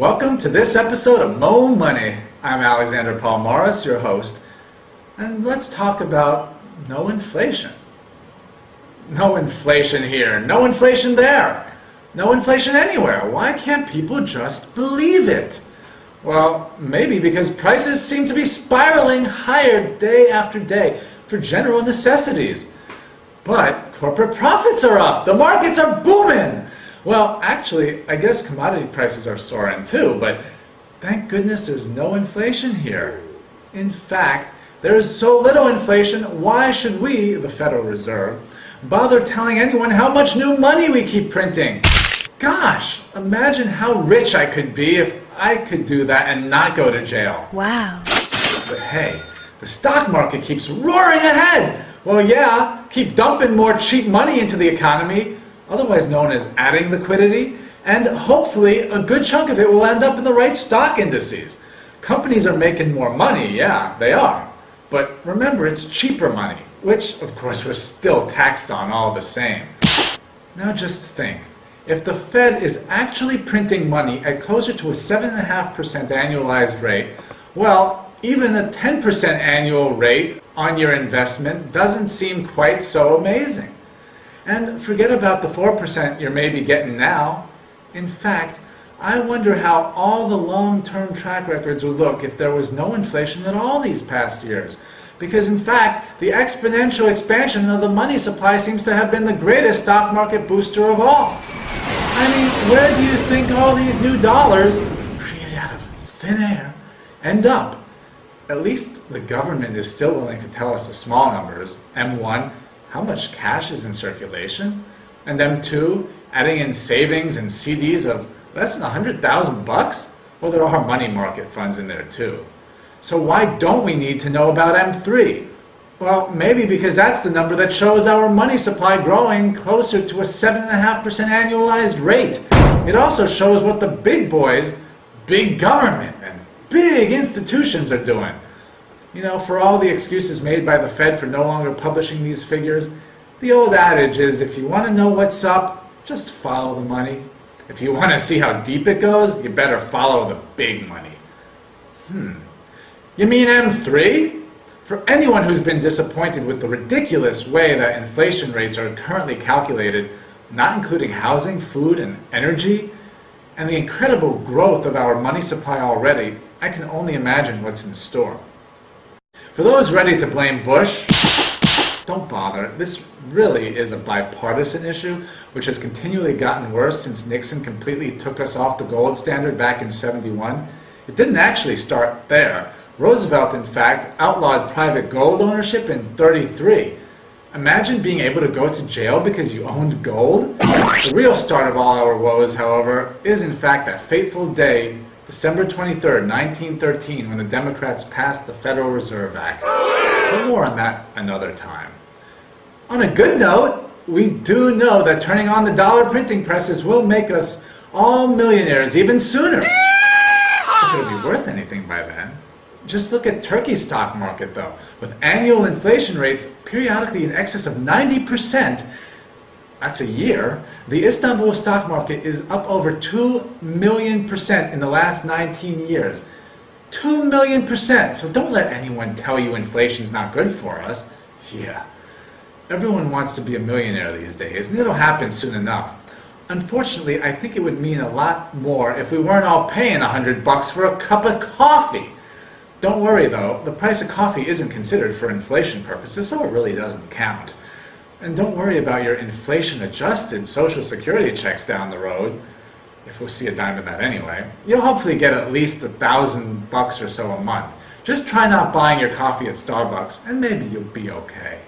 Welcome to this episode of Mo Money. I'm Alexander Paul Morris, your host, and let's talk about no inflation. No inflation here, no inflation there, no inflation anywhere. Why can't people just believe it? Well, maybe because prices seem to be spiraling higher day after day for general necessities. But corporate profits are up, the markets are booming. Well, actually, I guess commodity prices are soaring too, but thank goodness there's no inflation here. In fact, there is so little inflation, why should we, the Federal Reserve, bother telling anyone how much new money we keep printing? Gosh, imagine how rich I could be if I could do that and not go to jail. Wow. But hey, the stock market keeps roaring ahead. Well, yeah, keep dumping more cheap money into the economy, otherwise known as adding liquidity, and hopefully a good chunk of it will end up in the right stock indices. Companies are making more money, yeah, they are. But remember, it's cheaper money, which of course we're still taxed on all the same. Now just think, if the Fed is actually printing money at closer to a 7.5% annualized rate, well, even a 10% annual rate on your investment doesn't seem quite so amazing. And forget about the 4% you're maybe getting now. In fact, I wonder how all the long-term track records would look if there was no inflation at all these past years. Because in fact, the exponential expansion of the money supply seems to have been the greatest stock market booster of all. I mean, where do you think all these new dollars, created out of thin air, end up? At least the government is still willing to tell us the small numbers. M1, how much cash is in circulation? And M2, adding in savings and CDs of less than $100,000? Well, there are money market funds in there too. So why don't we need to know about M3? Well, maybe because that's the number that shows our money supply growing closer to a 7.5% annualized rate. It also shows what the big boys, big government, and big institutions are doing. You know, for all the excuses made by the Fed for no longer publishing these figures, the old adage is if you want to know what's up, just follow the money. If you want to see how deep it goes, you better follow the big money. You mean M3? For anyone who's been disappointed with the ridiculous way that inflation rates are currently calculated, not including housing, food, and energy, and the incredible growth of our money supply already, I can only imagine what's in store. For those ready to blame Bush, don't bother. This really is a bipartisan issue, which has continually gotten worse since Nixon completely took us off the gold standard back in '71. It didn't actually start there. Roosevelt, in fact, outlawed private gold ownership in '33. Imagine being able to go to jail because you owned gold. The real start of all our woes, however, is in fact that fateful day, December 23rd, 1913, when the Democrats passed the Federal Reserve Act. But more on that another time. On a good note, we do know that turning on the dollar printing presses will make us all millionaires even sooner. If it'll be worth anything by then. Just look at Turkey's stock market though. With annual inflation rates periodically in excess of 90%, that's a year, the Istanbul stock market is up over 2 million% in the last 19 years. 2 million%! So don't let anyone tell you inflation's not good for us. Yeah. Everyone wants to be a millionaire these days, and it'll happen soon enough. Unfortunately, I think it would mean a lot more if we weren't all paying $100 for a cup of coffee. Don't worry though, the price of coffee isn't considered for inflation purposes, so it really doesn't count. And don't worry about your inflation-adjusted Social Security checks down the road, if we'll see a dime of that anyway. You'll hopefully get at least $1,000 or so a month. Just try not buying your coffee at Starbucks, and maybe you'll be okay.